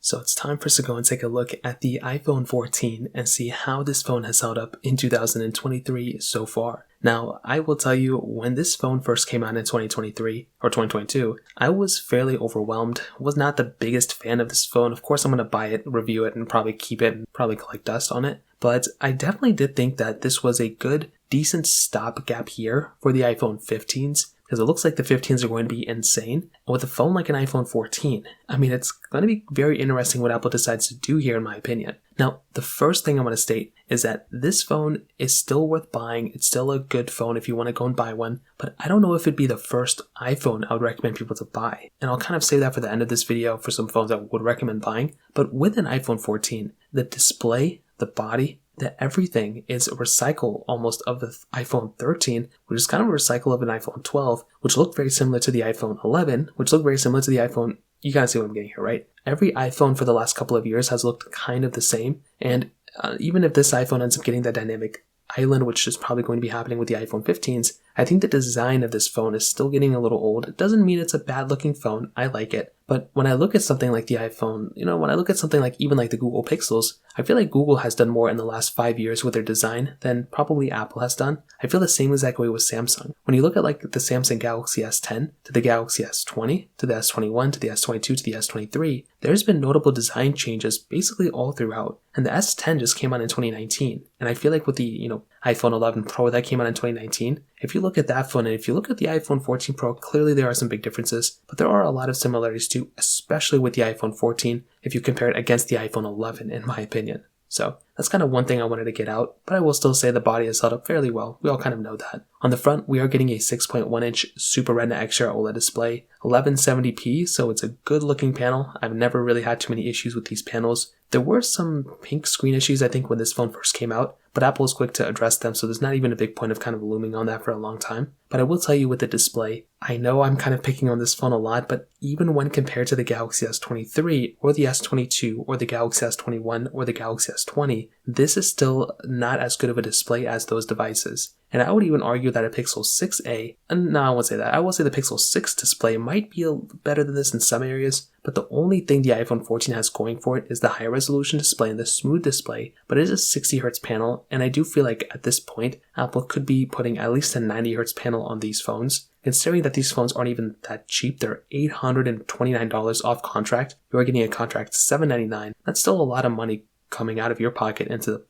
So it's time for us to go and take a look at the iPhone 14 and see how this phone has held up in 2023 so far. Now, I will tell you, when this phone first came out in 2023 or 2022, I was fairly overwhelmed. Was not the biggest fan of this phone. Of course, I'm going to buy it, review it, and probably keep it and probably collect dust on it. But I definitely did think that this was a good, decent stopgap year for the iPhone 15s. Because it looks like the 15s are going to be insane. And with a phone like an iPhone 14, I mean, it's going to be very interesting what Apple decides to do here, in my opinion. Now, the first thing I want to state is that this phone is still worth buying. It's still a good phone if you want to go and buy one. But I don't know if it'd be the first iPhone I would recommend people to buy. And I'll kind of save that for the end of this video for some phones I would recommend buying. But with an iPhone 14, the display, the body, that everything is a recycle almost of the iPhone 13, which is kind of a recycle of an iPhone 12, which looked very similar to the iPhone 11, which looked very similar to the iPhone. You kind of see what I'm getting here, right? Every iPhone for the last couple of years has looked kind of the same. And even if this iPhone ends up getting that dynamic island, which is probably going to be happening with the iPhone 15s, I think the design of this phone is still getting a little old. It doesn't mean it's a bad looking phone. I like it. But when I look at something like the iPhone, when I look at something like even like the Google Pixels, I feel like Google has done more in the last 5 years with their design than probably Apple has done. I feel the same exact way with Samsung. When you look at like the Samsung Galaxy S10 to the Galaxy S20 to the S21 to the S22 to the S23, there's been notable design changes basically all throughout. And the S10 just came out in 2019. And I feel like with the, iPhone 11 Pro that came out in 2019, if you look at that phone and if you look at the iPhone 14 Pro, clearly there are some big differences, but there are a lot of similarities too, especially with the iPhone 14 if you compare it against the iPhone 11, in my opinion. So that's kind of one thing I wanted to get out, but I will still say the body has held up fairly well. We all kind of know that. On the front, we are getting a 6.1-inch Super Retina XDR OLED display, 1170p, so it's a good looking panel. I've never really had too many issues with these panels. There were some pink screen issues, I think, when this phone first came out, but Apple was quick to address them, so there's not even a big point of kind of looming on that for a long time. But I will tell you with the display, I know I'm kind of picking on this phone a lot, but even when compared to the Galaxy S23 or the S22 or the Galaxy S21 or the Galaxy S20, this is still not as good of a display as those devices. And I would even argue that a Pixel 6a, no, I won't say that. I will say the Pixel 6 display might be better than this in some areas, but the only thing the iPhone 14 has going for it is the high resolution display and the smooth display, but it is a 60Hz panel, and I do feel like at this point, Apple could be putting at least a 90Hz panel on these phones. Considering that these phones aren't even that cheap, they're $829 off contract. You are getting a contract $799. That's still a lot of money coming out of your pocket into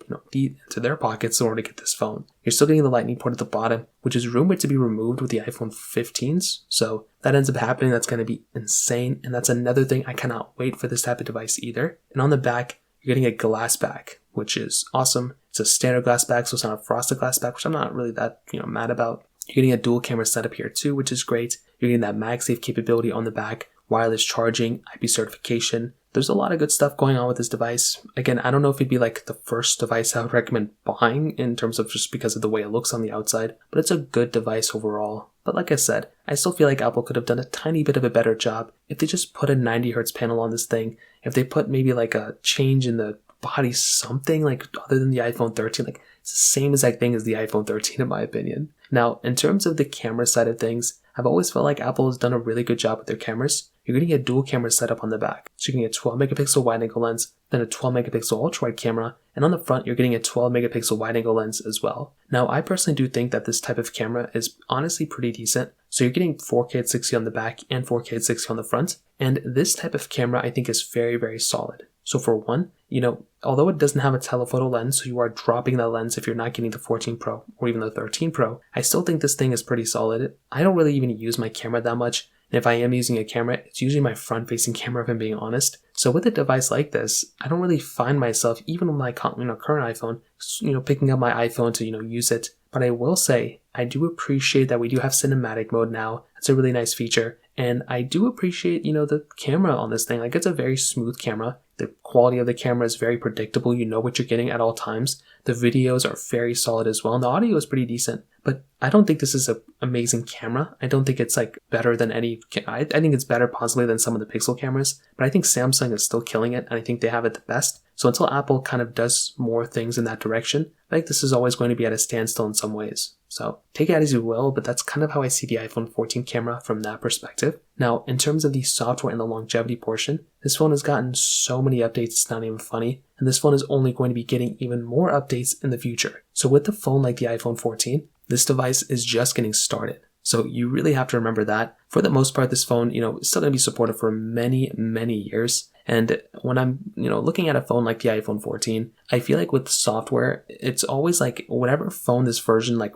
their pockets in order to get this phone. You're still getting the lightning port at the bottom, which is rumored to be removed with the iPhone 15s. So that ends up happening. That's going to be insane. And that's another thing. I cannot wait for this type of device either. And on the back, you're getting a glass back, which is awesome. It's a standard glass back, so it's not a frosted glass back, which I'm not really that mad about. You're getting a dual camera setup here too, which is great. You're getting that MagSafe capability on the back, wireless charging, IP certification. There's a lot of good stuff going on with this device. Again, I don't know if it'd be like the first device I would recommend buying in terms of just because of the way it looks on the outside, but it's a good device overall. But like I said, I still feel like Apple could have done a tiny bit of a better job if they just put a 90Hz panel on this thing, if they put maybe like a change in the body, something like other than the iPhone 13, like it's the same exact thing as the iPhone 13 in my opinion. Now, in terms of the camera side of things, I've always felt like Apple has done a really good job with their cameras. You're getting a dual camera setup on the back. So you're getting a 12 megapixel wide angle lens, then a 12 megapixel ultra wide camera, and on the front, you're getting a 12 megapixel wide angle lens as well. Now, I personally do think that this type of camera is honestly pretty decent. So you're getting 4K at 60 on the back and 4K at 60 on the front. And this type of camera I think is very, very solid. So for one, although it doesn't have a telephoto lens, so you are dropping that lens if you're not getting the 14 Pro or even the 13 Pro, I still think this thing is pretty solid. I don't really even use my camera that much. And if I am using a camera, it's usually my front-facing camera if I'm being honest. So with a device like this, I don't really find myself, even with my current iPhone, picking up my iPhone to, use it. But I will say, I do appreciate that we do have cinematic mode now. It's a really nice feature. And I do appreciate, the camera on this thing. Like, it's a very smooth camera. The quality of the camera is very predictable. You know what you're getting at all times. The videos are very solid as well. And the audio is pretty decent. But I don't think this is an amazing camera. I don't think it's like better than any, I think it's better possibly than some of the Pixel cameras. But I think Samsung is still killing it. And I think they have it the best. So until Apple kind of does more things in that direction, I think this is always going to be at a standstill in some ways. So take it as you will, but that's kind of how I see the iPhone 14 camera from that perspective. Now, in terms of the software and the longevity portion, this phone has gotten so many updates, it's not even funny. And this phone is only going to be getting even more updates in the future. So with a phone like the iPhone 14, this device is just getting started. So you really have to remember that. For the most part, this phone, is still going to be supported for many, many years. And when I'm, looking at a phone like the iPhone 14, I feel like with software, it's always like whatever phone this version, like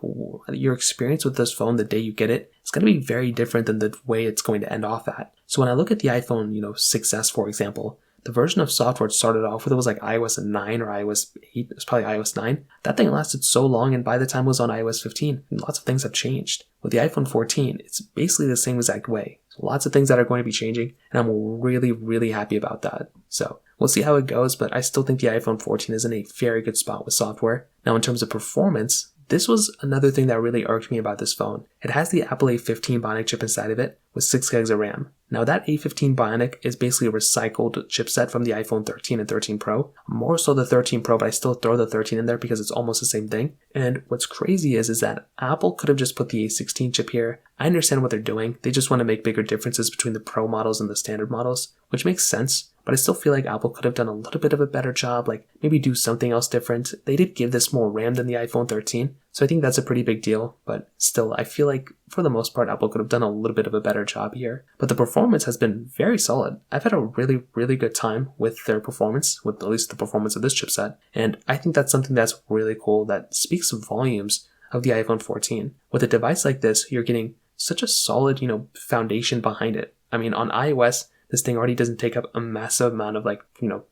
your experience with this phone the day you get it, it's going to be very different than the way it's going to end off at. So when I look at the iPhone, 6S, for example, the version of software it started off with, it was like iOS 9 or iOS 8. It was probably iOS 9. That thing lasted so long, and by the time it was on iOS 15, lots of things have changed. With the iPhone 14, it's basically the same exact way. Lots of things that are going to be changing, and I'm really, really happy about that. So we'll see how it goes, but I still think the iPhone 14 is in a very good spot with software. Now, in terms of performance, this was another thing that really irked me about this phone. It has the Apple A15 Bionic chip inside of it with 6 gigs of RAM. Now that A15 Bionic is basically a recycled chipset from the iPhone 13 and 13 Pro. More so the 13 Pro, but I still throw the 13 in there because it's almost the same thing. And what's crazy is that Apple could have just put the A16 chip here. I understand what they're doing. They just want to make bigger differences between the Pro models and the standard models, which makes sense. But I still feel like Apple could have done a little bit of a better job, like maybe do something else different. They did give this more RAM than the iPhone 13, so I think that's a pretty big deal. But still, I feel like for the most part, Apple could have done a little bit of a better job here. But the performance has been very solid. I've had a really, really good time with their performance, with at least the performance of this chipset. And I think that's something that's really cool that speaks volumes of the iPhone 14. With a device like this, you're getting such a solid, foundation behind it. I mean, on iOS, this thing already doesn't take up a massive amount of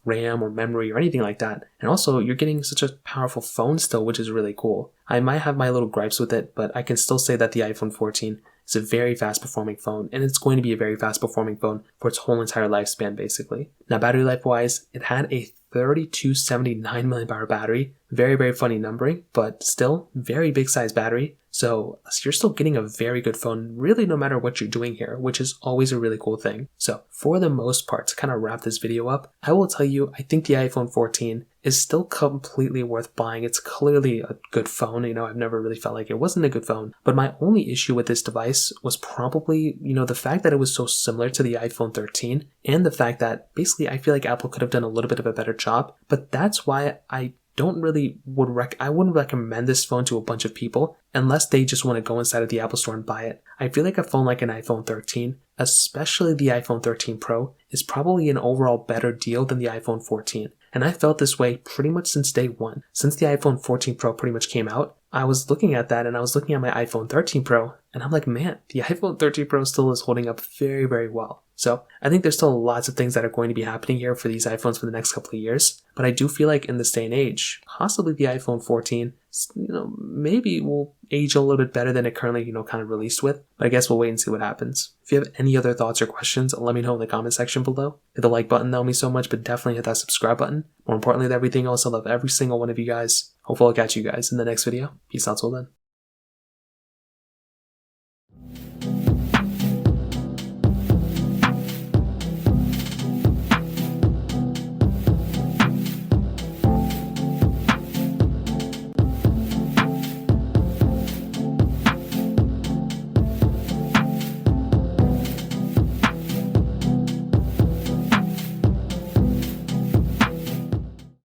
RAM or memory or anything like that. And also, you're getting such a powerful phone still, which is really cool. I might have my little gripes with it, but I can still say that the iPhone 14 is a very fast performing phone, and it's going to be a very fast performing phone for its whole entire lifespan, basically. Now, battery life wise, it had a 3279 mAh battery. Very, very funny numbering, but still very big size battery. So you're still getting a very good phone, really, no matter what you're doing here, which is always a really cool thing. So for the most part, to kind of wrap this video up, I will tell you, I think the iPhone 14 is still completely worth buying. It's clearly a good phone. I've never really felt like it wasn't a good phone. But my only issue with this device was probably, the fact that it was so similar to the iPhone 13 and the fact that basically I feel like Apple could have done a little bit of a better job. But that's why I wouldn't recommend this phone to a bunch of people unless they just want to go inside of the Apple Store and buy it. I feel like a phone like an iPhone 13, especially the iPhone 13 Pro, is probably an overall better deal than the iPhone 14. And I felt this way pretty much since day one. Since the iPhone 14 Pro pretty much came out, I was looking at that and I was looking at my iPhone 13 Pro and I'm like, man, the iPhone 13 Pro still is holding up very, very well. So I think there's still lots of things that are going to be happening here for these iPhones for the next couple of years. But I do feel like in this day and age, possibly the iPhone 14, maybe will age a little bit better than it currently, kind of released with. But I guess we'll wait and see what happens. If you have any other thoughts or questions, let me know in the comment section below. Hit the like button, that would mean so much, but definitely hit that subscribe button. More importantly than everything else, I love every single one of you guys. Hopefully I'll catch you guys in the next video. Peace out till then.